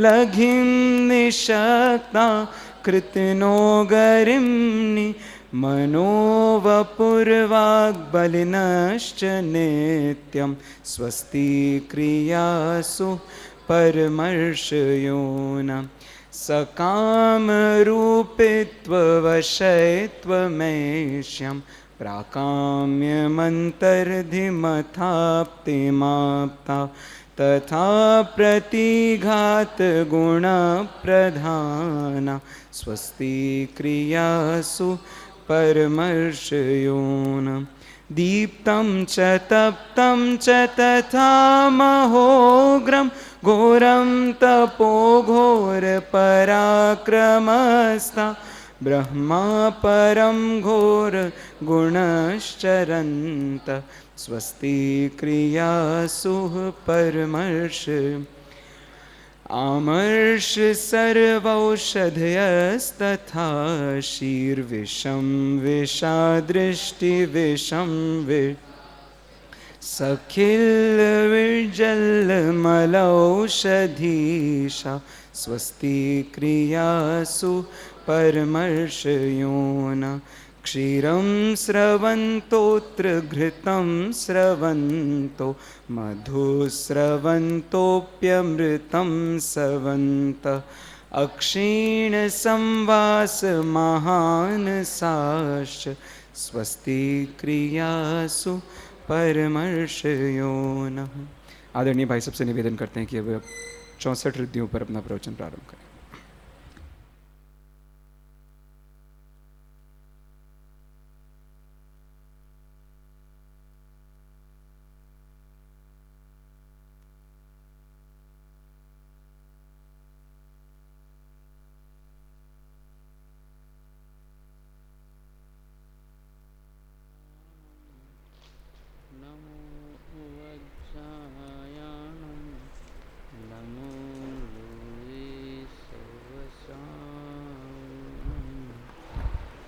लघिं निशक्ता कृतनो गरिम्नि मनो वपुर्वाग्बलिनश्च नित्यं स्वस्ति क्रियासु परमर्षयोना सकामरूपित्ववशयत्वमेष्यं प्राकाम्यमन्तर्धिमथाप्तिमाप्ता तथा प्रतिघातगुणप्रधाना स्वस्ति क्रियासु परमर्षयोना दीप्तं च तप्तं च तथा महोग्रं घोरं तपो घोरपराक्रमस्ता ब्रह्मा परं घोर गुणश्चरन्त स्वस्ति क्रियासु परमर्ष आमर्ष सर्वौषधयस्तथा शीर्विषं विषादृष्टिविषं सखिलविर्जलमलौषधीशा स्वस्ति क्रियासु परमर्षयोना क्षीरं स्रवन्तोऽत्र घृतं स्रवन्तो मधुस्रवन्तोऽप्यमृतं स्रवन्त अक्षीणसंवासमहानसाश्च स्वस्ति क्रियासु परमर्षयोनः। आदरणीय भाई सबसे निवेदन करते हैं कि अब 64 रिद्धियों पर अपना प्रवचन प्रारंभ करें।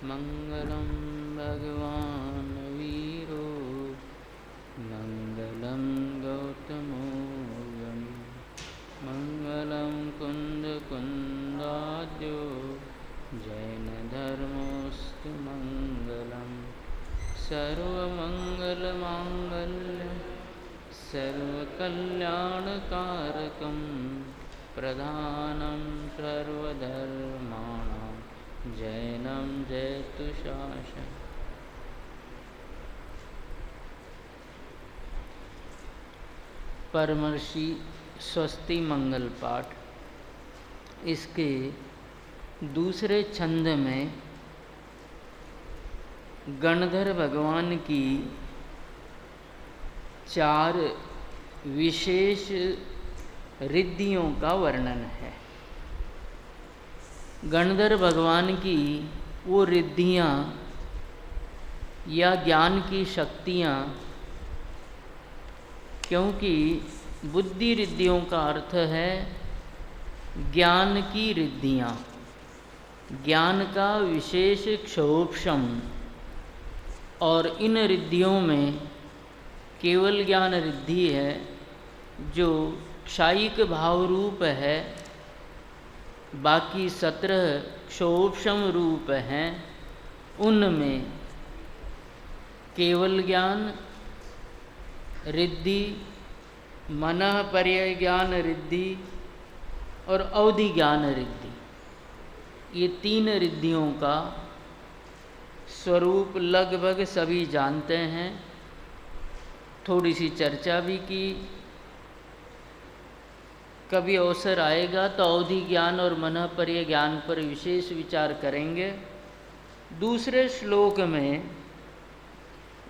मंगलम भगवान वीरो मंगलम गौतमो गणि मंगलम कुंद कुंदाद्यो जैन धर्मोस्तु मंगलम सर्वमंगल मांगल्यम सर्वकल्याणकारकम प्रधानं सर्वधर्माणां जैनं जयतु शासनं। परमर्षि स्वस्ति मंगल पाठ, इसके दूसरे छंद में गणधर भगवान की 4 विशेष रिद्धियों का वर्णन है। गणधर भगवान की वो रिद्धियाँ या ज्ञान की शक्तियाँ, क्योंकि बुद्धि रिद्धियों का अर्थ है ज्ञान की रिद्धियाँ, ज्ञान का विशेष क्षोभशम, और इन रिद्धियों में केवल ज्ञान रिद्धि है जो क्षायिक भाव रूप है, बाकी 17 क्षोभशम रूप हैं। उनमें केवल ज्ञान रिद्धि, मनः पर्यय ज्ञान रिद्धि और अवधि ज्ञान रिद्धि, ये 3 रिद्धियों का स्वरूप लगभग सभी जानते हैं। थोड़ी सी चर्चा भी की, कभी अवसर आएगा तो अवधि ज्ञान और मनः पर्यय ज्ञान पर विशेष विचार करेंगे। दूसरे श्लोक में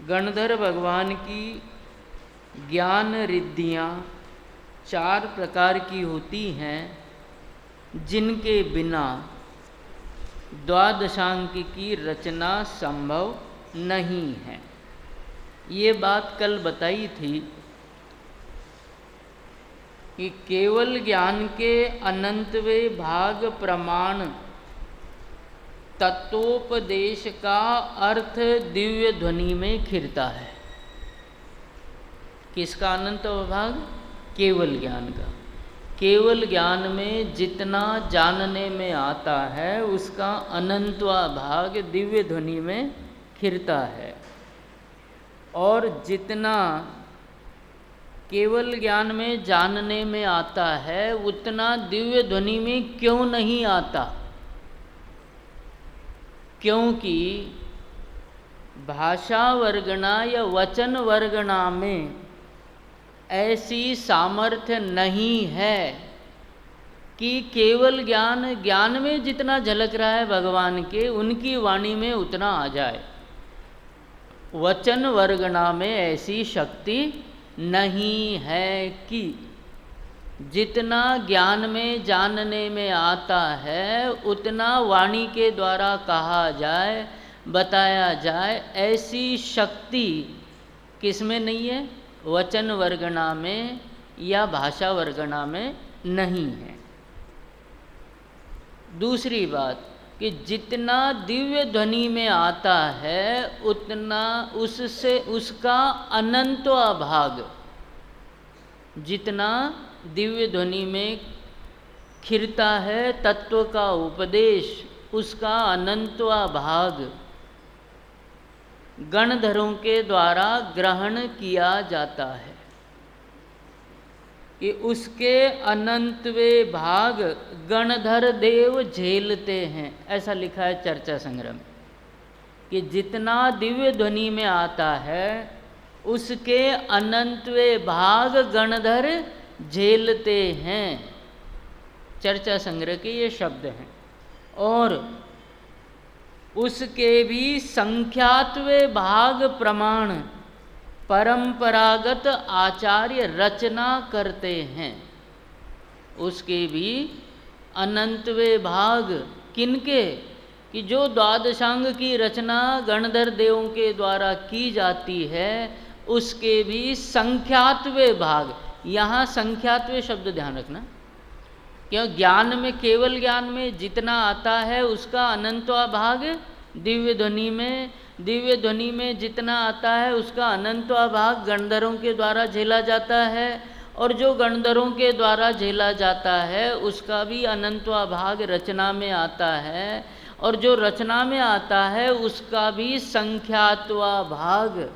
गणधर भगवान की ज्ञान रिद्धियाँ 4 प्रकार की होती हैं, जिनके बिना द्वादशांक की रचना संभव नहीं है। ये बात कल बताई थी कि केवल ज्ञान के अनंतवें भाग प्रमाण तत्वोपदेश का अर्थ दिव्य ध्वनि में खिरता है। किसका अनंत भाग? केवल ज्ञान का। केवल ज्ञान में जितना जानने में आता है उसका अनंतवा भाग दिव्य ध्वनि में खिरता है, और जितना केवल ज्ञान में जानने में आता है उतना दिव्य ध्वनि में क्यों नहीं आता? क्योंकि भाषा वर्गणा या वचन वर्गणा में ऐसी सामर्थ्य नहीं है कि केवल ज्ञान में जितना झलक रहा है भगवान के, उनकी वाणी में उतना आ जाए। वचन वर्गणा में ऐसी शक्ति नहीं है कि जितना ज्ञान में जानने में आता है उतना वाणी के द्वारा कहा जाए, बताया जाए। ऐसी शक्ति किसमें नहीं है? वचन वर्गणा में या भाषा वर्गणा में नहीं है। दूसरी बात कि जितना दिव्य ध्वनि में आता है उतना उससे उसका अनंतवा भाग, जितना दिव्य ध्वनि में खिरता है तत्व का उपदेश, उसका अनंतवा भाग गणधरों के द्वारा ग्रहण किया जाता है कि उसके अनंतवे भाग गणधर देव झेलते हैं। ऐसा लिखा है चर्चा संग्रह में कि जितना दिव्य ध्वनि में आता है उसके अनंतवे भाग गणधर झेलते हैं। चर्चा संग्रह के ये शब्द हैं। और उसके भी संख्यात्वे भाग प्रमाण परंपरागत आचार्य रचना करते हैं। उसके भी अनंतवे भाग किनके? कि जो द्वादशांग की रचना गणधर देवों के द्वारा की जाती है उसके भी संख्यात्वे भाग। यहाँ संख्यात्वे शब्द ध्यान रखना, क्यों? ज्ञान में, केवल ज्ञान में जितना आता है उसका अनंतवा भाग दिव्य ध्वनि में, दिव्य ध्वनि में जितना आता है उसका अनंतवा भाग गणधरों के द्वारा झेला जाता है, और जो गणधरों के द्वारा झेला जाता है उसका भी अनंतवा भाग रचना में आता है, और जो रचना में आता है उसका भी संख्यात्वा भाग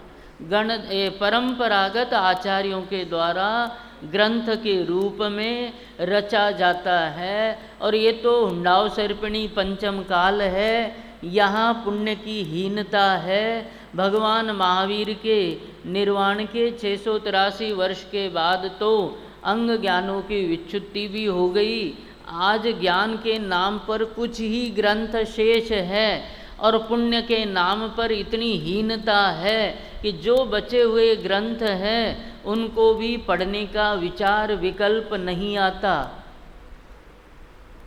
परंपरागत आचार्यों के द्वारा ग्रंथ के रूप में रचा जाता है। और ये तो हुंडाव सर्पिणी पंचम काल है, यहाँ पुण्य की हीनता है। भगवान महावीर के निर्वाण के 683 वर्ष के बाद तो अंग ज्ञानों की विच्छुत्ति भी हो गई। आज ज्ञान के नाम पर कुछ ही ग्रंथ शेष है, और पुण्य के नाम पर इतनी हीनता है कि जो बचे हुए ग्रंथ हैं उनको भी पढ़ने का विचार विकल्प नहीं आता।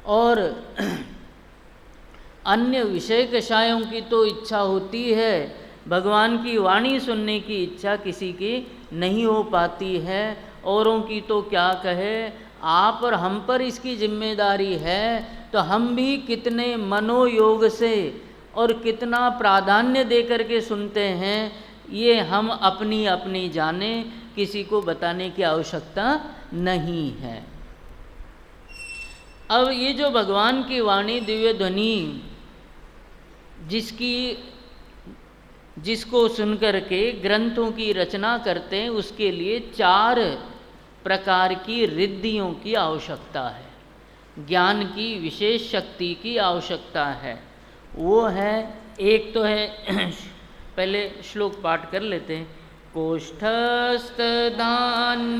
और अन्य विषय कषायों की तो इच्छा होती है, भगवान की वाणी सुनने की इच्छा किसी की नहीं हो पाती है। औरों की तो क्या कहे, आप और हम पर इसकी जिम्मेदारी है तो हम भी कितने मनोयोग से और कितना प्राधान्य दे करके सुनते हैं, ये हम अपनी अपनी जाने, किसी को बताने की आवश्यकता नहीं है। अब ये जो भगवान की वाणी दिव्य ध्वनि जिसको सुनकर के ग्रंथों की रचना करते हैं, उसके लिए 4 प्रकार की रिद्धियों की आवश्यकता है, ज्ञान की विशेष शक्ति की आवश्यकता है। वो है, एक तो है पहले श्लोक पाठ कर लेते हैं। कोष्ठस्थ धान्योपमेक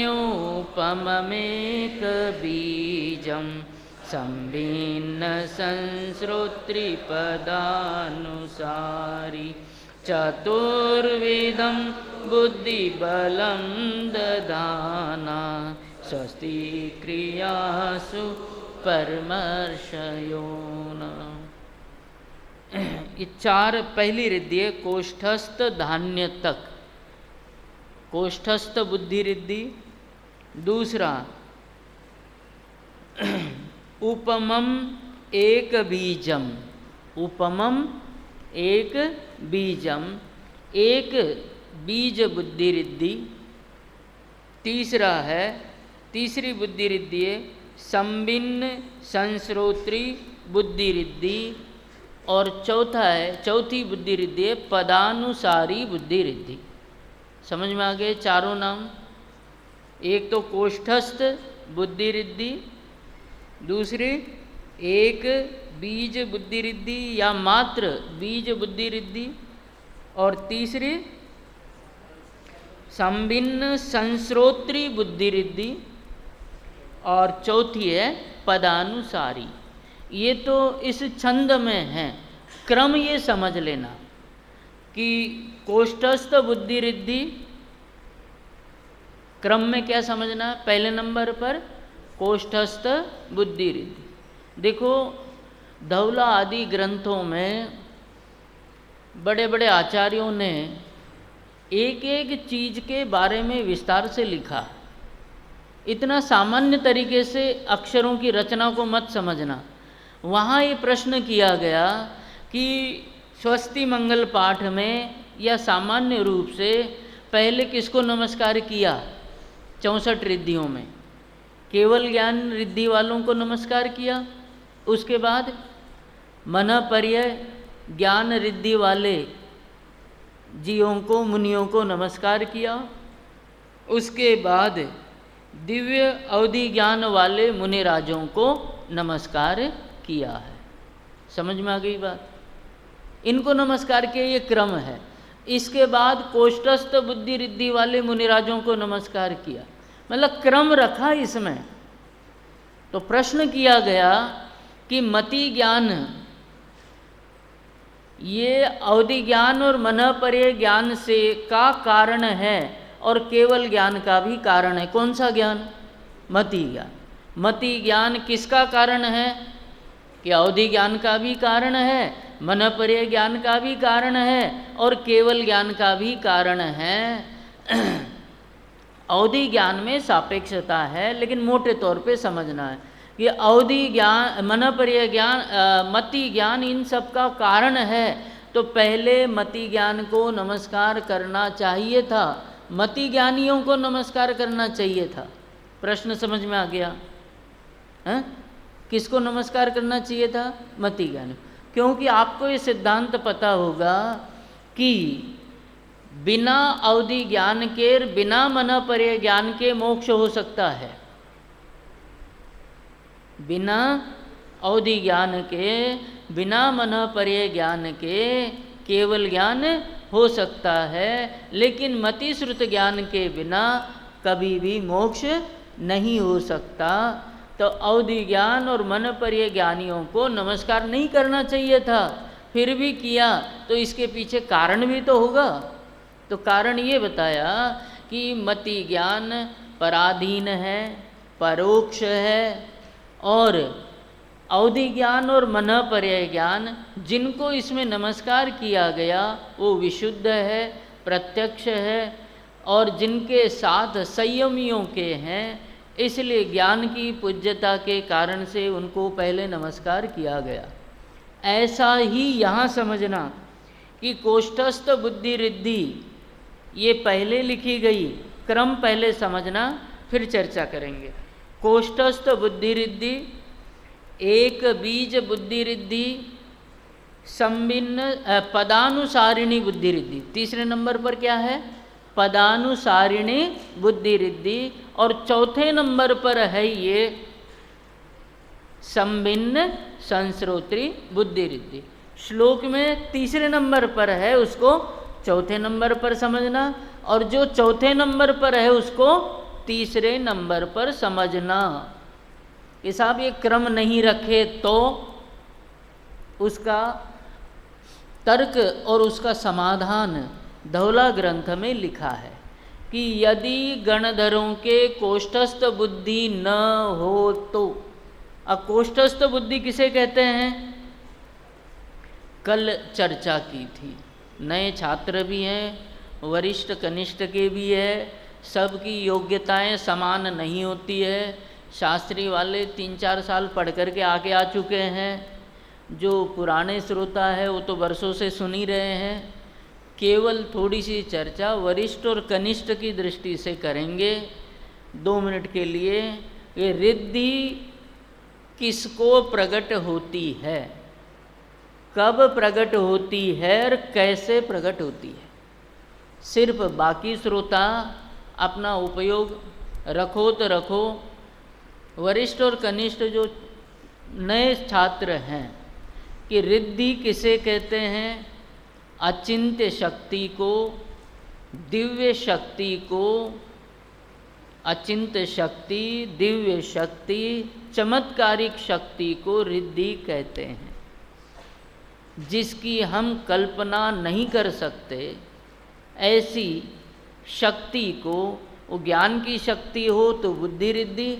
बीजम संभिन्न संश्रोत्रिपदानुसारी चतुर्विधं बुद्धिबलं ददाना स्वस्ति क्रियासु परमर्शयोन। ये 4 पहली रिद्धि है कोष्ठस्थ धान्य तक, कोष्ठस्थ बुद्धि रिद्धि। दूसरा उपमम एक बीजम, उपमम एक बीजम, एक बीज बुद्धि रिद्धि। तीसरा है, तीसरी बुद्धि रिद्धि है संभिन्न संश्रोत्री बुद्धि रिद्धि, और चौथा है, चौथी बुद्धि रिद्धि है पदानुसारी बुद्धि रिद्धि। समझ में आ गए चारों नाम। एक तो कोष्ठस्थ बुद्धि रिद्धि, दूसरी एक बीज बुद्धि रिद्धि या मात्र बीज बुद्धि रिद्धि, और तीसरी संभिन्न संश्रोत्री बुद्धि रिद्धि, और चौथी है पदानुसारी। ये तो इस छंद में है। क्रम ये समझ लेना कि कोष्ठस्थ बुद्धि रिद्धि क्रम में क्या समझना, पहले नंबर पर कोष्ठस्थ बुद्धि रिद्धि। देखो धौला आदि ग्रंथों में बड़े बड़े आचार्यों ने एक एक चीज के बारे में विस्तार से लिखा। इतना सामान्य तरीके से अक्षरों की रचना को मत समझना। वहाँ ये प्रश्न किया गया कि स्वस्ति मंगल पाठ में या सामान्य रूप से पहले किसको नमस्कार किया? 64 रिद्धियों में केवल ज्ञान रिद्धि वालों को नमस्कार किया, उसके बाद मन पर्यय ज्ञान रिद्धि वाले जीवों को, मुनियों को नमस्कार किया, उसके बाद दिव्य अवधि ज्ञान वाले मुनिराजों को नमस्कार किया है। समझ में आ गई बात? इनको नमस्कार किया, ये क्रम है। इसके बाद कोष्ठस्थ बुद्धि रिद्धि वाले मुनिराजों को नमस्कार किया, मतलब क्रम रखा इसमें। तो प्रश्न किया गया कि मति ज्ञान ये अवधि ज्ञान और मन पर्यय ज्ञान से का कारण है और केवल ज्ञान का भी कारण है। कौन सा ज्ञान? मति ज्ञान। मति ज्ञान किसका कारण है? कि अवधि ज्ञान का भी कारण है, मन पर्यय ज्ञान का भी कारण है और केवल ज्ञान का भी कारण है। अवधि ज्ञान में सापेक्षता है, लेकिन मोटे तौर पे समझना है कि अवधि ज्ञान, मन पर्यय ज्ञान, मति ज्ञान इन सब का कारण है। तो पहले मति ज्ञान को नमस्कार करना चाहिए था, मति ज्ञानियों को नमस्कार करना चाहिए था। प्रश्न समझ में आ गया? हैं? किसको नमस्कार करना चाहिए था? मति ज्ञानी। क्योंकि आपको ये सिद्धांत पता होगा कि बिना अवधि ज्ञान के, बिना मन पर्यय ज्ञान के मोक्ष हो सकता है। बिना अवधि ज्ञान के, बिना मन पर्यय ज्ञान के केवल ज्ञान हो सकता है, लेकिन मति श्रुत ज्ञान के बिना कभी भी मोक्ष नहीं हो सकता। तो अवधि ज्ञान और मन पर्यय ज्ञानियों को नमस्कार नहीं करना चाहिए था, फिर भी किया, तो इसके पीछे कारण भी तो होगा। तो कारण ये बताया कि मति ज्ञान पराधीन है, परोक्ष है, और अवधि ज्ञान और मन पर्यय ज्ञान जिनको इसमें नमस्कार किया गया वो विशुद्ध है, प्रत्यक्ष है, और जिनके साथ संयमियों के हैं, इसलिए ज्ञान की पूज्यता के कारण से उनको पहले नमस्कार किया गया। ऐसा ही यहाँ समझना कि कोष्ठस्थ बुद्धि रिद्धि ये पहले लिखी गई, क्रम पहले समझना, फिर चर्चा करेंगे। कोष्ठस्थ बुद्धि रिद्धि, एक बीज बुद्धि रिद्धि, संभिन्न पदानुसारिणी बुद्धि रिद्धि। तीसरे नंबर पर क्या है? पदानुसारिणी बुद्धि रिद्धि, और चौथे नंबर पर है ये संभिन्न संश्रोत्री बुद्धि रिद्धि। श्लोक में तीसरे नंबर पर है, उसको चौथे नंबर पर समझना, और जो चौथे नंबर पर है उसको तीसरे नंबर पर समझना। कि साहब ये क्रम नहीं रखे तो उसका तर्क और उसका समाधान धौला ग्रंथ में लिखा है कि यदि गणधरों के कोष्ठस्थ बुद्धि न हो तो। अब कोष्ठस्थ बुद्धि किसे कहते हैं? कल चर्चा की थी। नए छात्र भी हैं, वरिष्ठ कनिष्ठ के भी है, सबकी योग्यताएं समान नहीं होती है। शास्त्री वाले 3-4 साल पढ़ कर के आगे आ चुके हैं, जो पुराने श्रोता है वो तो वर्षों से सुन ही रहे हैं। केवल थोड़ी सी चर्चा वरिष्ठ और कनिष्ठ की दृष्टि से करेंगे 2 मिनट के लिए। ये रिद्धि किसको प्रकट होती है, कब प्रकट होती है और कैसे प्रकट होती है। सिर्फ बाकी श्रोता अपना उपयोग रखो तो रखो, वरिष्ठ और कनिष्ठ जो नए छात्र हैं कि रिद्धि किसे कहते हैं, अचिंत्य शक्ति को, दिव्य शक्ति को, अचिंत्य शक्ति, दिव्य शक्ति, चमत्कारिक शक्ति को रिद्धि कहते हैं, जिसकी हम कल्पना नहीं कर सकते। ऐसी शक्ति को, वो ज्ञान की शक्ति हो तो बुद्धि रिद्धि,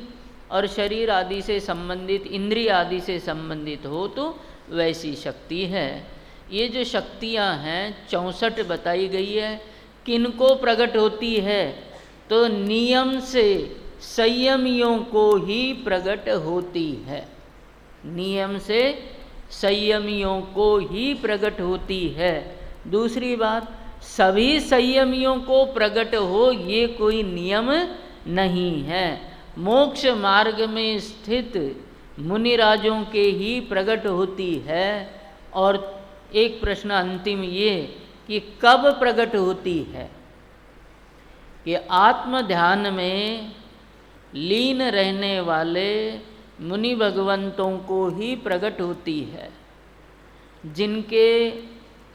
और शरीर आदि से संबंधित, इंद्रिय आदि से संबंधित हो तो वैसी शक्ति है। ये जो शक्तियाँ हैं 64 बताई गई है। किनको प्रकट होती है, तो नियम से संयमियों को ही प्रकट होती है, नियम से संयमियों को ही प्रकट होती है। दूसरी बात, सभी संयमियों को प्रकट हो ये कोई नियम नहीं है। मोक्ष मार्ग में स्थित मुनिराजों के ही प्रकट होती है। और एक प्रश्न अंतिम ये कि कब प्रकट होती है, कि आत्म ध्यान में लीन रहने वाले मुनि भगवंतों को ही प्रकट होती है। जिनके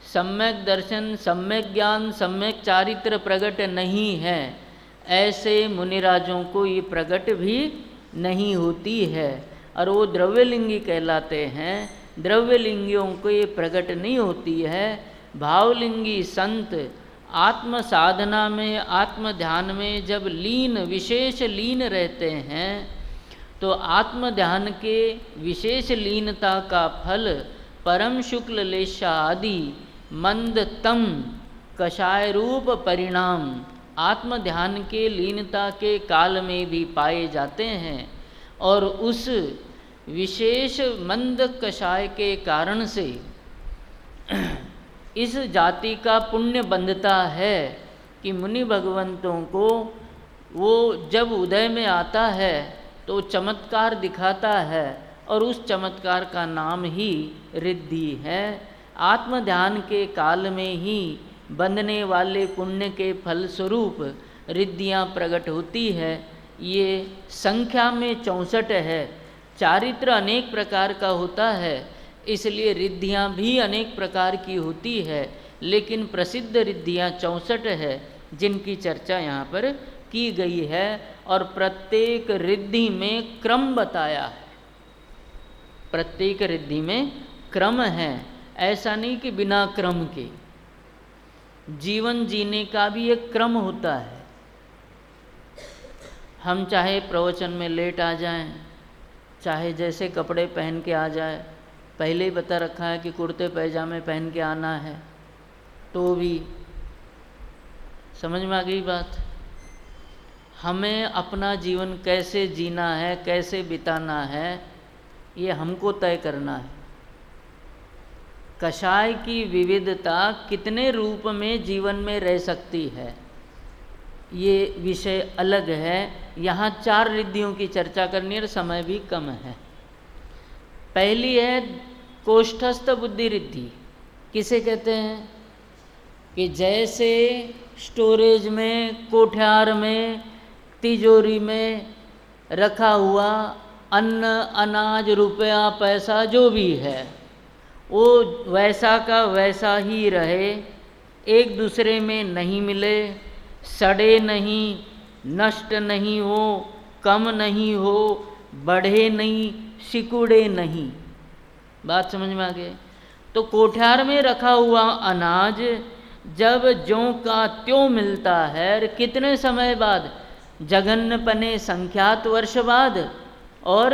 सम्यक दर्शन, सम्यक ज्ञान, सम्यक चारित्र प्रकट नहीं है, ऐसे मुनिराजों को ये प्रकट भी नहीं होती है, और वो द्रव्यलिंगी कहलाते हैं। द्रव्यलिंगियों को ये प्रकट नहीं होती है। भावलिंगी संत आत्म साधना में, आत्म ध्यान में जब लीन, विशेष लीन रहते हैं, तो आत्म ध्यान के विशेष लीनता का फल परम शुक्ल लेशा आदि मंद तम कषाय रूप परिणाम आत्म ध्यान के लीनता के काल में भी पाए जाते हैं। और उस विशेष मंद कषाय के कारण से इस जाति का पुण्य बंधता है कि मुनि भगवंतों को वो जब उदय में आता है तो चमत्कार दिखाता है, और उस चमत्कार का नाम ही रिद्धि है। आत्म ध्यान के काल में ही बंधने वाले पुण्य के फल स्वरूप रिद्धियाँ प्रकट होती है। ये संख्या में 64 है। चारित्र अनेक प्रकार का होता है, इसलिए रिद्धियाँ भी अनेक प्रकार की होती है, लेकिन प्रसिद्ध रिद्धियाँ 64 है जिनकी चर्चा यहाँ पर की गई है। और प्रत्येक रिद्धि में क्रम बताया है, प्रत्येक रिद्धि में क्रम है। ऐसा नहीं कि बिना क्रम के। जीवन जीने का भी एक क्रम होता है। हम चाहे प्रवचन में लेट आ जाएं, चाहे जैसे कपड़े पहन के आ जाए, पहले ही बता रखा है कि कुर्ते पैजामे पहन के आना है, तो भी समझ में आ गई बात। हमें अपना जीवन कैसे जीना है, कैसे बिताना है, ये हमको तय करना है। कषाय की विविधता कितने रूप में जीवन में रह सकती है, ये विषय अलग है। यहाँ 4 रिद्धियों की चर्चा करनी है, समय भी कम है। पहली है कोष्ठस्थ बुद्धि रिद्धि। किसे कहते हैं, कि जैसे स्टोरेज में, कोठ्यार में, तिजोरी में रखा हुआ अन्न, अनाज, रुपया, पैसा जो भी है, वो वैसा का वैसा ही रहे, एक दूसरे में नहीं मिले, सड़े नहीं, नष्ट नहीं हो, कम नहीं हो, बढ़े नहीं, सिकुड़े नहीं। बात समझ में आ गई। तो कोठ्यार में रखा हुआ अनाज जब ज्यों का त्यों मिलता है, कितने समय बाद, जघन्य पने संख्यात वर्ष बाद और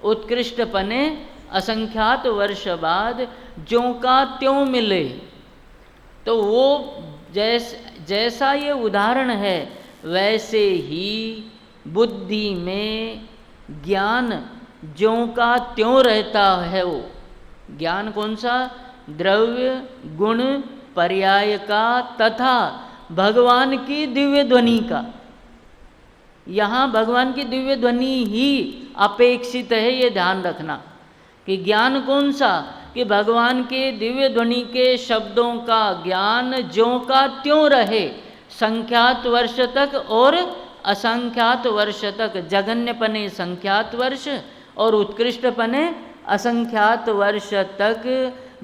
उत्कृष्ट पने असंख्यात वर्ष बाद ज्यों का त्यों मिले। तो वो जैसा ये उदाहरण है, वैसे ही बुद्धि में ज्ञान ज्यों का त्यों रहता है। वो ज्ञान कौन सा, द्रव्य गुण पर्याय का तथा भगवान की दिव्य ध्वनि का। यहाँ भगवान की दिव्य ध्वनि ही अपेक्षित है, ये ध्यान रखना। कि ज्ञान कौन सा? कि भगवान के दिव्य ध्वनि के शब्दों का ज्ञान ज्यों का त्यों रहे, संख्यात वर्ष तक और असंख्यात वर्ष तक। जगन्यपने संख्यात वर्ष और उत्कृष्टपने असंख्यात वर्ष तक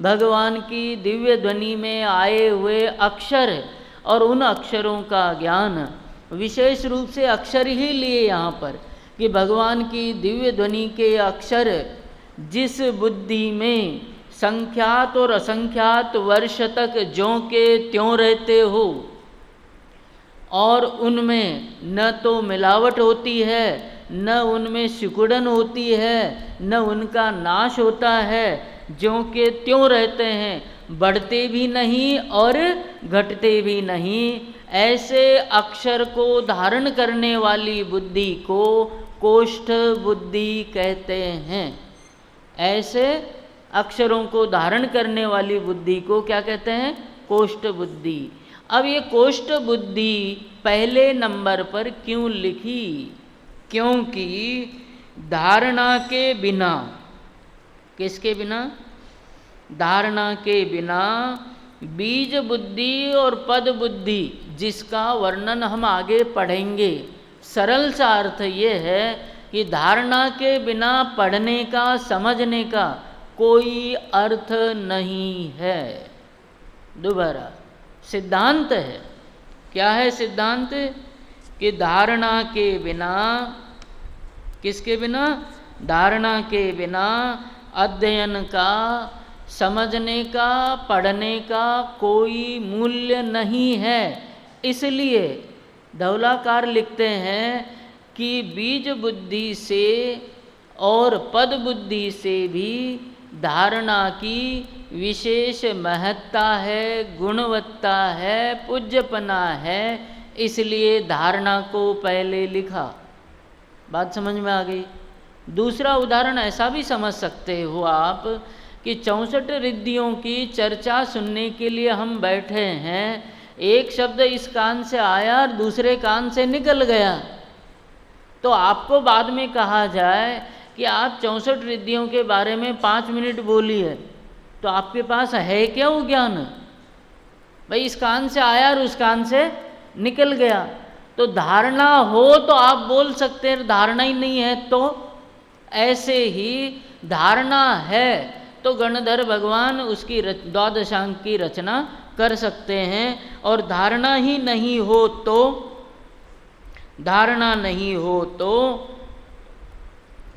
भगवान की दिव्य ध्वनि में आए हुए अक्षर और उन अक्षरों का ज्ञान, विशेष रूप से अक्षर ही लिए यहाँ पर, कि भगवान की दिव्य ध्वनि के अक्षर जिस बुद्धि में संख्यात और असंख्यात वर्ष तक ज्यों के त्यों रहते हो और उनमें न तो मिलावट होती है, न उनमें सिकुड़न होती है, न उनका नाश होता है, ज्यों के त्यों रहते हैं, बढ़ते भी नहीं और घटते भी नहीं, ऐसे अक्षर को धारण करने वाली बुद्धि को कोष्ठ बुद्धि कहते हैं। ऐसे अक्षरों को धारण करने वाली बुद्धि को क्या कहते हैं? कोष्ठ बुद्धि। अब ये कोष्ठ बुद्धि पहले नंबर पर क्यों लिखी? क्योंकि धारणा के बिना, किसके बिना? धारणा के बिना बीज बुद्धि और पद बुद्धि, जिसका वर्णन हम आगे पढ़ेंगे। सरल सा अर्थ ये है कि धारणा के बिना पढ़ने का, समझने का कोई अर्थ नहीं है। दोबारा सिद्धांत है। क्या है सिद्धांत? कि धारणा के बिना, किसके बिना? धारणा के बिना अध्ययन का, समझने का, पढ़ने का कोई मूल्य नहीं है। इसलिए धौलाकार लिखते हैं कि बीज बुद्धि से और पद बुद्धि से भी धारणा की विशेष महत्ता है, गुणवत्ता है, पूज्यपना है, इसलिए धारणा को पहले लिखा। बात समझ में आ गई? दूसरा उदाहरण ऐसा भी समझ सकते हो आप कि 64 रिद्धियों की चर्चा सुनने के लिए हम बैठे हैं, एक शब्द इस कान से आया और दूसरे कान से निकल गया, तो आपको बाद में कहा जाए कि आप 64 रिद्धियों के बारे में 5 मिनट बोलिए, तो आपके पास है क्या वो ज्ञान? भाई इस कान से आया और उस कान से निकल गया। तो धारणा हो तो आप बोल सकते हैं, धारणा ही नहीं है तो। ऐसे ही धारणा है तो गणधर भगवान उसकी द्वादशांग की रचना कर सकते हैं, और धारणा ही नहीं हो तो, धारणा नहीं हो तो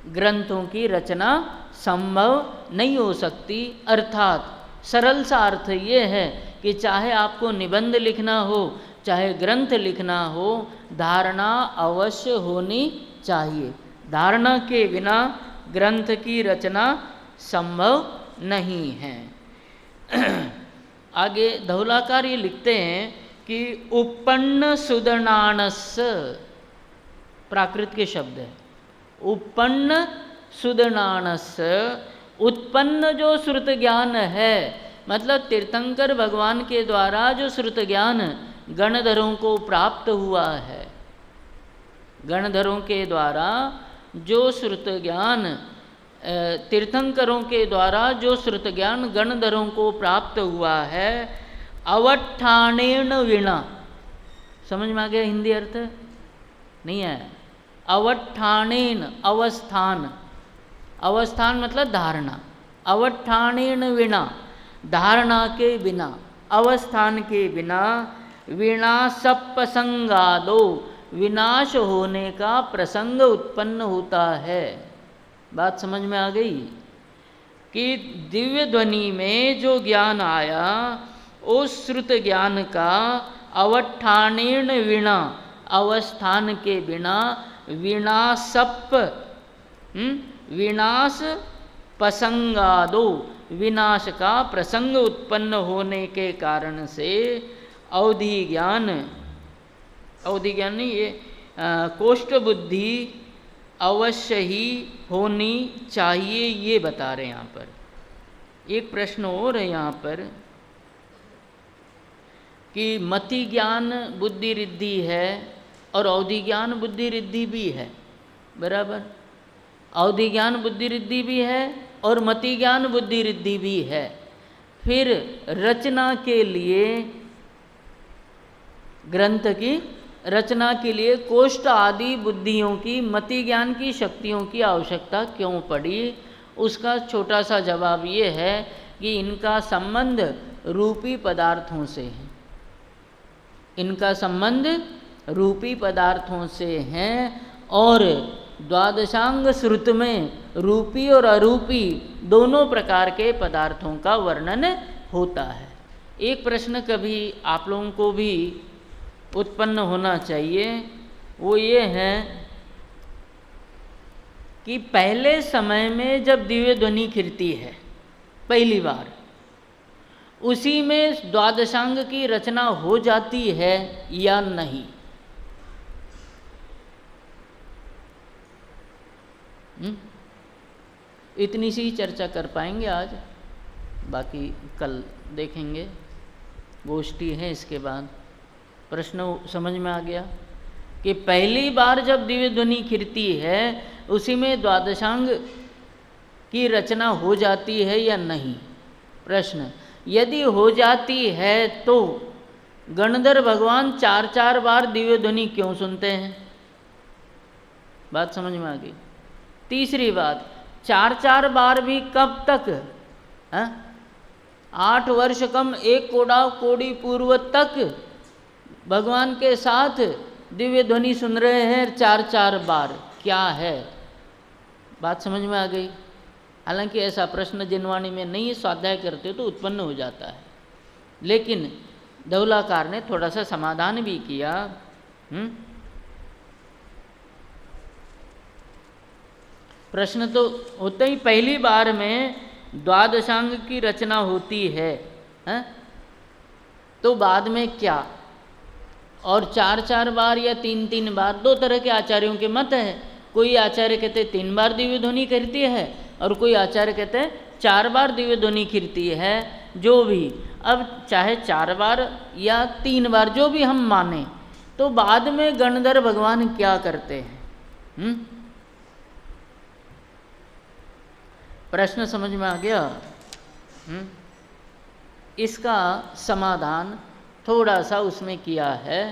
ग्रंथों की रचना संभव नहीं हो सकती। अर्थात सरल सा अर्थ ये है कि चाहे आपको निबंध लिखना हो, चाहे ग्रंथ लिखना हो, धारणा अवश्य होनी चाहिए। धारणा के बिना ग्रंथ की रचना संभव नहीं है। आगे धौलाकार ये लिखते हैं कि उपन्न सुदर्णानस, प्राकृत के शब्द है, उपन्न सुदर्णानस, उत्पन्न जो श्रुत ज्ञान है, मतलब तीर्थंकर भगवान के द्वारा जो श्रुत ज्ञान गणधरों को प्राप्त हुआ है, गणधरों के द्वारा जो श्रुत ज्ञान, तीर्थंकरों के द्वारा जो श्रुत ज्ञान गणधरों को प्राप्त हुआ है, अवठानेन वीणा। समझ में आ गया हिंदी अर्थ? नहीं है। अवठानेन, अवस्थान, अवस्थान मतलब धारणा, अवठानेन वीणा, धारणा के बिना, अवस्थान के बिना, वीणा सप्रसंगादो, विनाश होने का प्रसंग उत्पन्न होता है। बात समझ में आ गई? कि दिव्य ध्वनि में जो ज्ञान आया, उस श्रुत ज्ञान का अवठानेन वीणा, अवस्थान के बिना, विनाशप, विनाश प्रसंगादो, विनाश का प्रसंग उत्पन्न होने के कारण से अवधि ज्ञान, अवधि ज्ञान नहीं, ये कोष्ठ बुद्धि अवश्य ही होनी चाहिए, ये बता रहे हैं यहाँ पर। एक प्रश्न और है यहाँ पर कि मति ज्ञान बुद्धि रिद्धि है, और अवधि ज्ञान बुद्धि रिद्धि भी है, बराबर। अवधि ज्ञान बुद्धि रिद्धि भी है और मति ज्ञान बुद्धि रिद्धि भी है। फिर रचना के लिए, ग्रंथ की रचना के लिए कोष्ठ आदि बुद्धियों की, मति ज्ञान की शक्तियों की आवश्यकता क्यों पड़ी? उसका छोटा सा जवाब ये है कि इनका संबंध रूपी पदार्थों से है। इनका संबंध रूपी पदार्थों से है और द्वादशांग श्रुत में रूपी और अरूपी दोनों प्रकार के पदार्थों का वर्णन होता है। एक प्रश्न कभी आप लोगों को भी उत्पन्न होना चाहिए, वो ये है कि पहले समय में जब दिव्य ध्वनि खिरती है पहली बार, उसी में द्वादशांग की रचना हो जाती है या नहीं? इतनी सी चर्चा कर पाएंगे आज, बाकी कल देखेंगे, गोष्ठी है इसके बाद। प्रश्न समझ में आ गया कि पहली बार जब दिव्य ध्वनि खिरती है उसी में द्वादशांग की रचना हो जाती है या नहीं? प्रश्न, यदि हो जाती है तो गणधर भगवान 4-4 बार दिव्य ध्वनि क्यों सुनते हैं? बात समझ में आ गई। तीसरी बात, 4-4 बार भी कब तक? 8 वर्ष कम 1 कोड़ी पूर्व तक भगवान के साथ दिव्य ध्वनि सुन रहे हैं 4-4 बार, क्या है? बात समझ में आ गई। हालांकि ऐसा प्रश्न जिनवाणी में नहीं है, स्वाध्याय करते हो तो उत्पन्न हो जाता है, लेकिन धौलाकार ने थोड़ा सा समाधान भी किया। प्रश्न तो होते ही पहली बार में द्वादशांग की रचना होती है, तो बाद में क्या? और 4-4 बार या 3-3 बार, 2 तरह के आचार्यों के मत है। कोई आचार्य कहते हैं 3 बार दिव्य ध्वनि खिरती है और कोई आचार्य कहते हैं 4 बार दिव्य ध्वनि खिरती है। जो भी, अब चाहे 4 बार या 3 बार जो भी हम माने, तो बाद में गणधर भगवान क्या करते हैं? प्रश्न समझ में आ गया? इसका समाधान थोड़ा सा उसमें किया है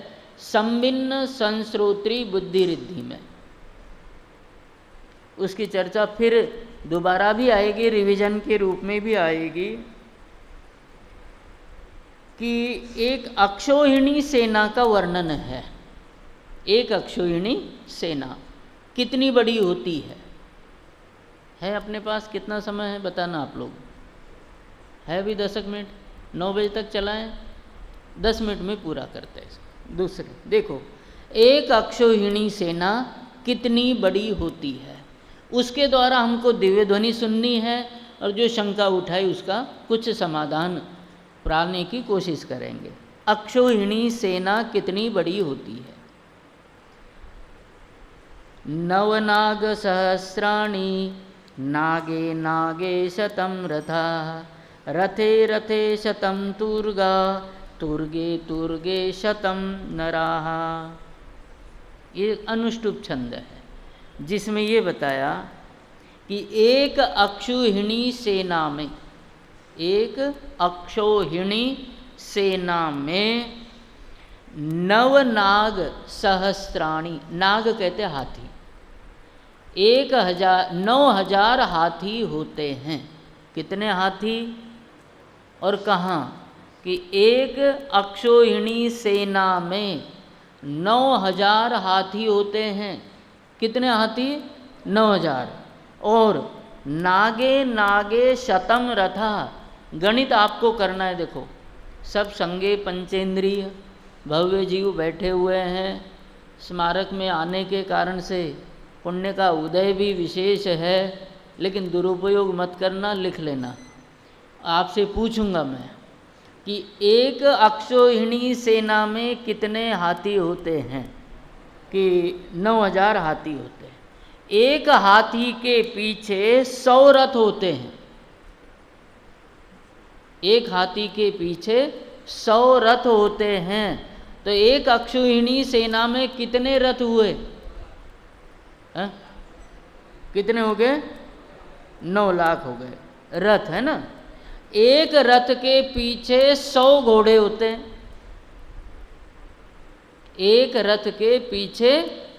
संभिन्न संश्रोत्री बुद्धि रिद्धि में। उसकी चर्चा फिर दोबारा भी आएगी, रिवीजन के रूप में भी आएगी कि एक अक्षोहिणी सेना का वर्णन है। एक अक्षोहिणी सेना कितनी बड़ी होती है? अपने पास कितना समय है बताना आप लोग? है अभी 10 मिनट, 9 बजे तक चलाएं, 10 मिनट में पूरा करते हैं। दूसरे देखो, एक अक्षोहिणी सेना कितनी बड़ी होती है, उसके द्वारा हमको दिव्य ध्वनि सुननी है और जो शंका उठाई उसका कुछ समाधान प्रालने की कोशिश करेंगे। अक्षोहिणी सेना कितनी बड़ी होती है? नवनाग सहस्राणि नागे नागे शतं रथा, रथे रथे शतं तूर्गा, तूर्गे तूर्गे शतं नराः। ये अनुष्टुप छंद है जिसमें ये बताया कि एक अक्षोहिणी सेना में, एक अक्षोहिणी सेना में 9 नाग सहस्राणी, नाग कहते हाथी, 9,000 हाथी होते हैं। कितने हाथी और कहाँ? कि एक अक्षोहिणी सेना में 9,000 हाथी होते हैं। कितने हाथी? 9,000। और नागे नागे शतम रथा, गणित आपको करना है। देखो, सब संगे पंचेंद्रिय भव्य जीव बैठे हुए हैं। स्मारक में आने के कारण से पुण्य का उदय भी विशेष है, लेकिन दुरुपयोग मत करना, लिख लेना। आपसे पूछूंगा मैं कि एक अक्षोहिणी सेना में कितने हाथी होते हैं? कि 9,000 हाथी होते हैं। एक हाथी के पीछे 100 रथ होते हैं। एक हाथी के पीछे 100 रथ होते हैं। तो एक अक्षौहिणी सेना में कितने रथ हुए? हाँ? कितने हो गए? 9 लाख हो गए रथ, है ना। एक रथ के पीछे 100 घोड़े होते हैं। एक रथ के पीछे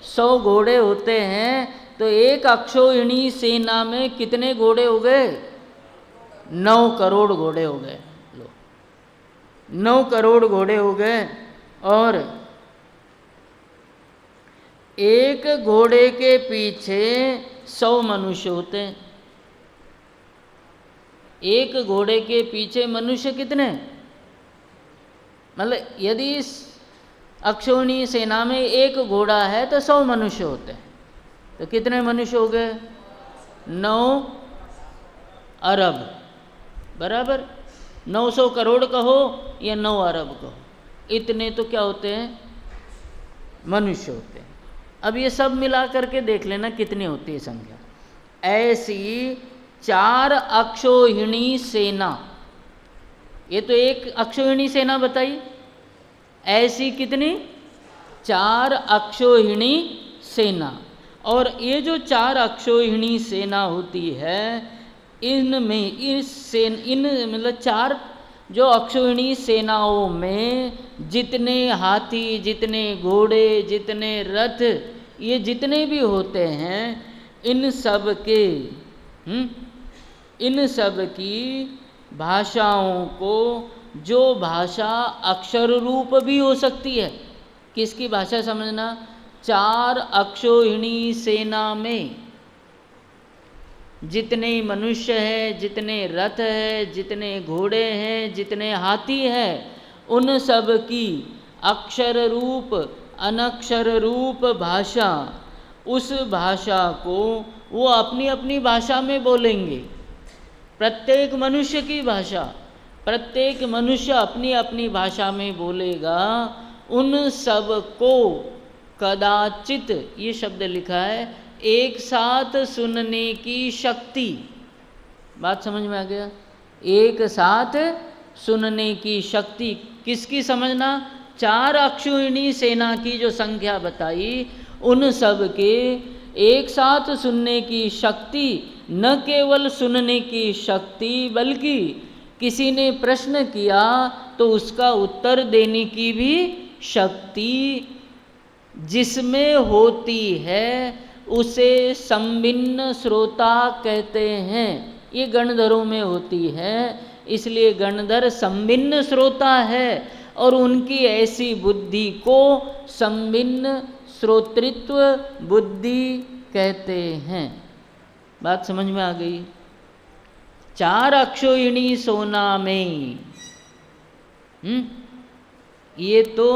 100 घोड़े होते हैं, तो एक अक्षौहिणी सेना में कितने घोड़े हो गए? 9 करोड़ घोड़े हो गए। लो, 9 करोड़ घोड़े हो गए। और एक घोड़े के पीछे 100 मनुष्य होते हैं। एक घोड़े के पीछे मनुष्य कितने? मतलब यदि अक्षौहिणी सेना में एक घोड़ा है तो 100 मनुष्य होते हैं, तो कितने मनुष्य हो गए? 9 अरब, बराबर। 900 करोड़ कहो या 9 अरब कहो, इतने तो क्या होते हैं? मनुष्य होते हैं। अब ये सब मिला करके देख लेना कितनी होती है संख्या। ऐसी 4 अक्षौहिणी सेना, ये तो एक अक्षौहिणी सेना बताई, ऐसी कितनी? 4 अक्षौहिणी सेना। और ये जो 4 अक्षौहिणी सेना होती है, इनमें इन मतलब 4 जो अक्षौहिणी सेनाओं में जितने हाथी, जितने घोड़े, जितने रथ, ये जितने भी होते हैं, इन सब की भाषाओं को, जो भाषा अक्षर रूप भी हो सकती है, किसकी भाषा समझना? 4 अक्षौहिणी सेना में जितने मनुष्य हैं, जितने रथ हैं, जितने घोड़े हैं, जितने हाथी हैं, उन सब की अक्षर रूप, अनक्षर रूप भाषा, उस भाषा को वो अपनी अपनी भाषा में बोलेंगे। प्रत्येक मनुष्य की भाषा, प्रत्येक मनुष्य अपनी अपनी भाषा में बोलेगा। उन सब को कदाचित, ये शब्द लिखा है, एक साथ सुनने की शक्ति। बात समझ में आ गया? एक साथ सुनने की शक्ति किसकी समझना? 4 अक्षौहिणी सेना की जो संख्या बताई, उन सब के एक साथ सुनने की शक्ति, न केवल सुनने की शक्ति, बल्कि किसी ने प्रश्न किया तो उसका उत्तर देने की भी शक्ति जिसमें होती है, उसे संभिन्न श्रोता कहते हैं। ये गणधरों में होती है, इसलिए गणधर संभिन्न श्रोता है। और उनकी ऐसी बुद्धि को संभिन्न श्रोतृत्व बुद्धि कहते हैं। बात समझ में आ गई? 4 अक्षौहिणी सोना में ये तो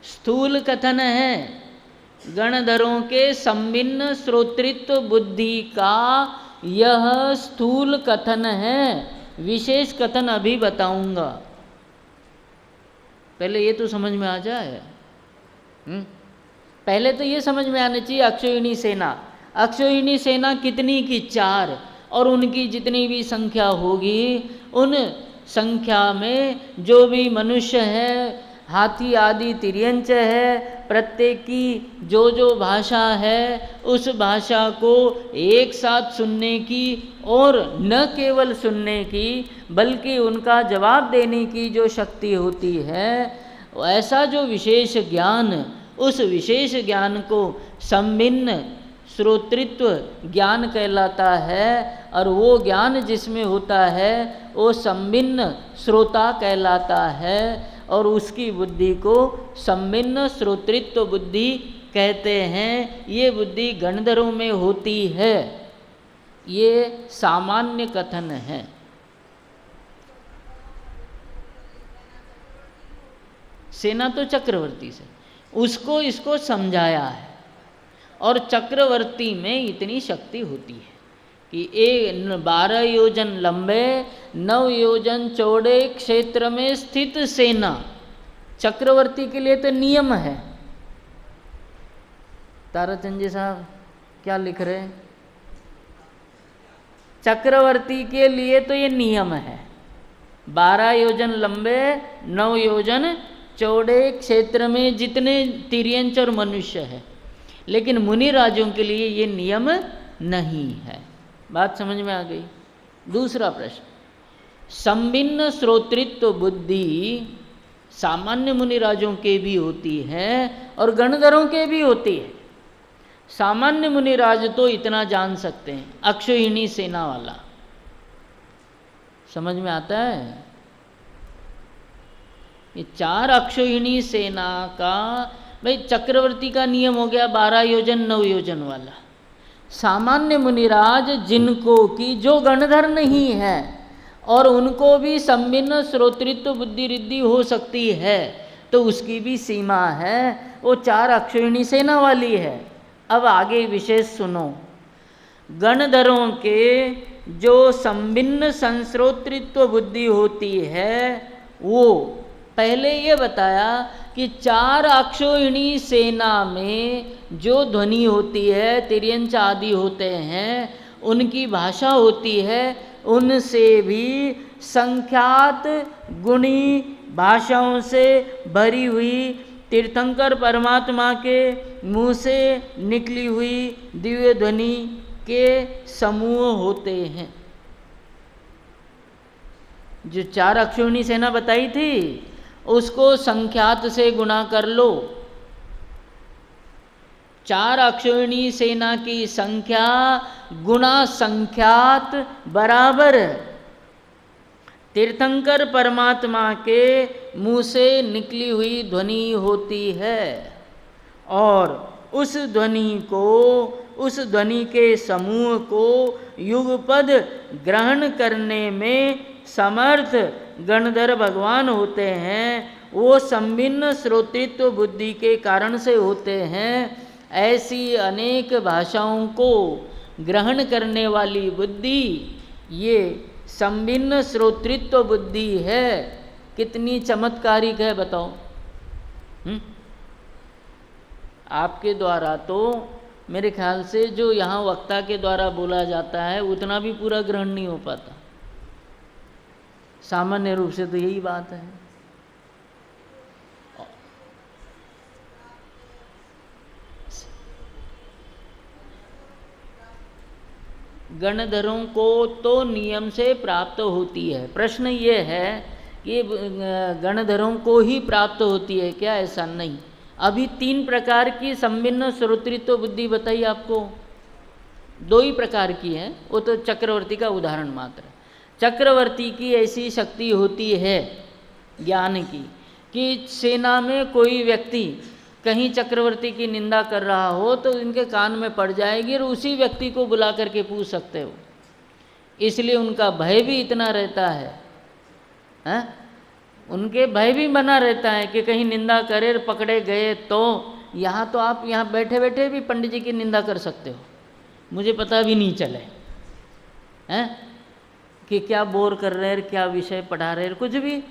स्थूल कथन है। गणधरों के संभिन्न श्रोतृत्व बुद्धि का यह स्थूल कथन है। विशेष कथन अभी बताऊंगा, पहले ये तो समझ में आ जाए। पहले तो ये समझ में आना चाहिए अक्षौहिणी सेना। अक्षौहिणी सेना कितनी की? 4। और उनकी जितनी भी संख्या होगी, उन संख्या में जो भी मनुष्य है, हाथी आदि तिर्यंच है, प्रत्येक की जो जो भाषा है, उस भाषा को एक साथ सुनने की, और न केवल सुनने की बल्कि उनका जवाब देने की जो शक्ति होती है, ऐसा जो विशेष ज्ञान, उस विशेष ज्ञान को संभिन्न श्रोतृत्व ज्ञान कहलाता है। और वो ज्ञान जिसमें होता है वो संभिन्न श्रोता कहलाता है। और उसकी बुद्धि को संभिन्न श्रोतृत्व बुद्धि कहते हैं। ये बुद्धि गणधरों में होती है। ये सामान्य कथन है। सेना तो चक्रवर्ती से, उसको इसको समझाया है। और चक्रवर्ती में इतनी शक्ति होती है कि 12 योजन लंबे 9 योजन चौड़े क्षेत्र में स्थित सेना, चक्रवर्ती के लिए तो नियम है। ताराचंद जी साहब क्या लिख रहे हैं? चक्रवर्ती के लिए तो ये नियम है 12 योजन लंबे 9 योजन चौड़े क्षेत्र में जितने तिर्यंच और मनुष्य है, लेकिन मुनि राजों के लिए ये नियम नहीं है। बात समझ में आ गई। दूसरा प्रश्न, संभिन्न श्रोतृत्व बुद्धि सामान्य मुनि राजों के भी होती है और गणधरों के भी होती है। सामान्य मुनि राज तो इतना जान सकते हैं, अक्षौहिणी सेना वाला, समझ में आता है? ये 4 अक्षौहिणी सेना का, भाई चक्रवर्ती का नियम हो गया 12 योजन 9 योजन वाला। सामान्य मुनिराज जिनको कि जो गणधर नहीं है और उनको भी संभिन्न श्रोतृत्व बुद्धि रिद्धि हो सकती है, तो उसकी भी सीमा है, वो 4 अक्षौहिणी सेना वाली है। अब आगे विशेष सुनो, गणधरों के जो संभिन्न संश्रोतृत्व बुद्धि होती है, वो पहले ये बताया कि 4 अक्षौहिणी सेना में जो ध्वनि होती है, तिर्यंच आदि होते हैं, उनकी भाषा होती है, उनसे भी संख्यात गुणी भाषाओं से भरी हुई तीर्थंकर परमात्मा के मुँह से निकली हुई दिव्य ध्वनि के समूह होते हैं। जो 4 अक्षौहिणी सेना बताई थी, उसको संख्यात से गुणा कर लो। 4 अक्षौहिणी सेना की संख्या गुणा संख्यात बराबर तीर्थंकर परमात्मा के मुँह से निकली हुई ध्वनि होती है, और उस ध्वनि को, उस ध्वनि के समूह को युगपद ग्रहण करने में समर्थ गणधर भगवान होते हैं। वो संभिन्न श्रोतृत्व बुद्धि के कारण से होते हैं। ऐसी अनेक भाषाओं को ग्रहण करने वाली बुद्धि ये संभिन्न श्रोतृत्व बुद्धि है। कितनी चमत्कारिक है बताओ। आपके द्वारा तो मेरे ख्याल से जो यहाँ वक्ता के द्वारा बोला जाता है उतना भी पूरा ग्रहण नहीं हो पाता। सामान्य रूप से तो यही बात है। गणधरों को तो नियम से प्राप्त होती है। प्रश्न ये है कि गणधरों को ही प्राप्त होती है क्या? ऐसा नहीं। अभी 3 प्रकार की संभिन्न श्रोतृत्व बुद्धि बताई आपको, 2 ही प्रकार की है। वो तो चक्रवर्ती का उदाहरण मात्र है। चक्रवर्ती की ऐसी शक्ति होती है ज्ञान की कि सेना में कोई व्यक्ति कहीं चक्रवर्ती की निंदा कर रहा हो तो इनके कान में पड़ जाएगी और उसी व्यक्ति को बुला करके पूछ सकते हो। इसलिए उनका भय भी इतना रहता है, उनके भय भी बना रहता है कि कहीं निंदा करे पकड़े गए तो। यहाँ तो आप यहाँ बैठे बैठे भी पंडित जी की निंदा कर सकते हो, मुझे पता भी नहीं चले हैं कि क्या बोर कर रहे हैं, क्या विषय पढ़ा रहे हैं, कुछ भी।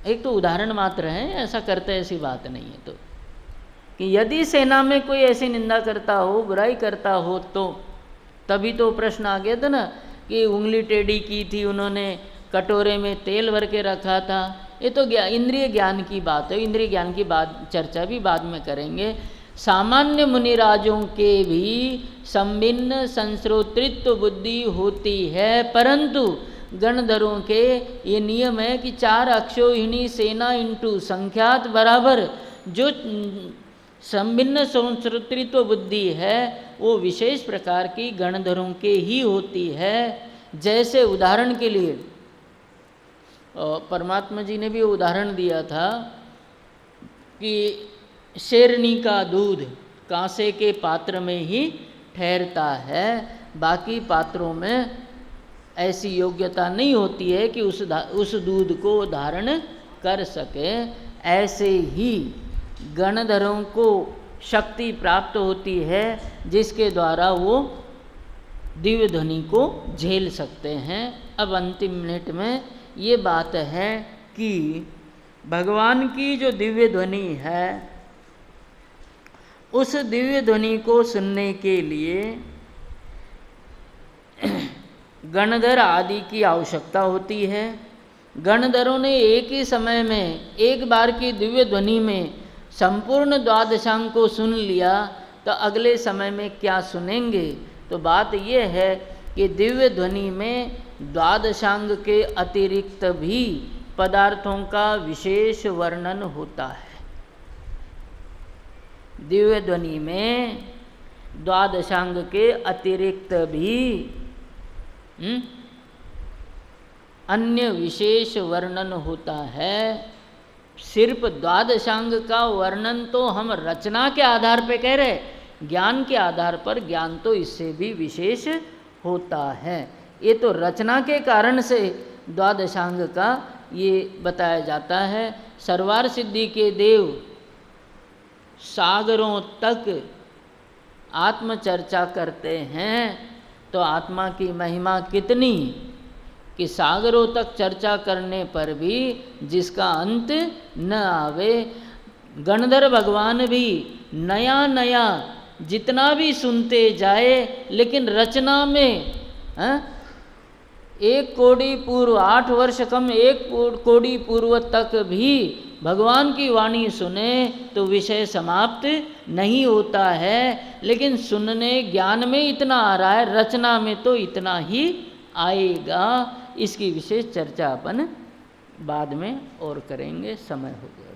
एक तो उदाहरण मात्र है, ऐसा करते ऐसी बात नहीं है। तो कि यदि सेना में कोई ऐसी निंदा करता हो, बुराई करता हो, तो तभी तो प्रश्न आ गया था ना कि उंगली टेढ़ी की थी उन्होंने, कटोरे में तेल भर के रखा था। ये तो इंद्रिय ज्ञान की बात है। इंद्रिय ज्ञान की बात चर्चा भी बाद में करेंगे। सामान्य मुनिराजों के भी संभिन्न संश्रोतृत्व बुद्धि होती है, परंतु गणधरों के ये नियम है कि 4 अक्षौहिणी सेना इंटू संख्यात बराबर जो संभिन्न संश्रोतृत्व बुद्धि है वो विशेष प्रकार की गणधरों के ही होती है। जैसे उदाहरण के लिए परमात्मा जी ने भी उदाहरण दिया था कि शेरनी का दूध कांसे के पात्र में ही ठहरता है, बाकी पात्रों में ऐसी योग्यता नहीं होती है कि उस दूध को धारण कर सके। ऐसे ही गणधरों को शक्ति प्राप्त होती है जिसके द्वारा वो दिव्य ध्वनि को झेल सकते हैं। अब अंतिम मिनट में ये बात है कि भगवान की जो दिव्य ध्वनि है, उस दिव्य ध्वनि को सुनने के लिए गणधर आदि की आवश्यकता होती है। गणधरों ने एक ही समय में एक बार की दिव्य ध्वनि में संपूर्ण द्वादशांग को सुन लिया, तो अगले समय में क्या सुनेंगे? तो बात यह है कि दिव्य ध्वनि में द्वादशांग के अतिरिक्त भी पदार्थों का विशेष वर्णन होता है। दिव्य ध्वनि में द्वादशांग के अतिरिक्त भी अन्य विशेष वर्णन होता है। सिर्फ द्वादशांग का वर्णन तो हम रचना के आधार पे कह रहे, ज्ञान के आधार पर ज्ञान तो इससे भी विशेष होता है। ये तो रचना के कारण से द्वादशांग का ये बताया जाता है। सर्वार सिद्धि के देव सागरों तक आत्मचर्चा करते हैं, तो आत्मा की महिमा कितनी कि सागरों तक चर्चा करने पर भी जिसका अंत न आवे। गणधर भगवान भी नया नया जितना भी सुनते जाए, लेकिन रचना में 1 कोड़ी पूर्व 8 वर्ष कम 1 कोड़ी पूर्व तक भी भगवान की वाणी सुने तो विषय समाप्त नहीं होता है। लेकिन सुनने ज्ञान में इतना आ रहा है, रचना में तो इतना ही आएगा। इसकी विशेष चर्चा अपन बाद में और करेंगे, समय हो गया।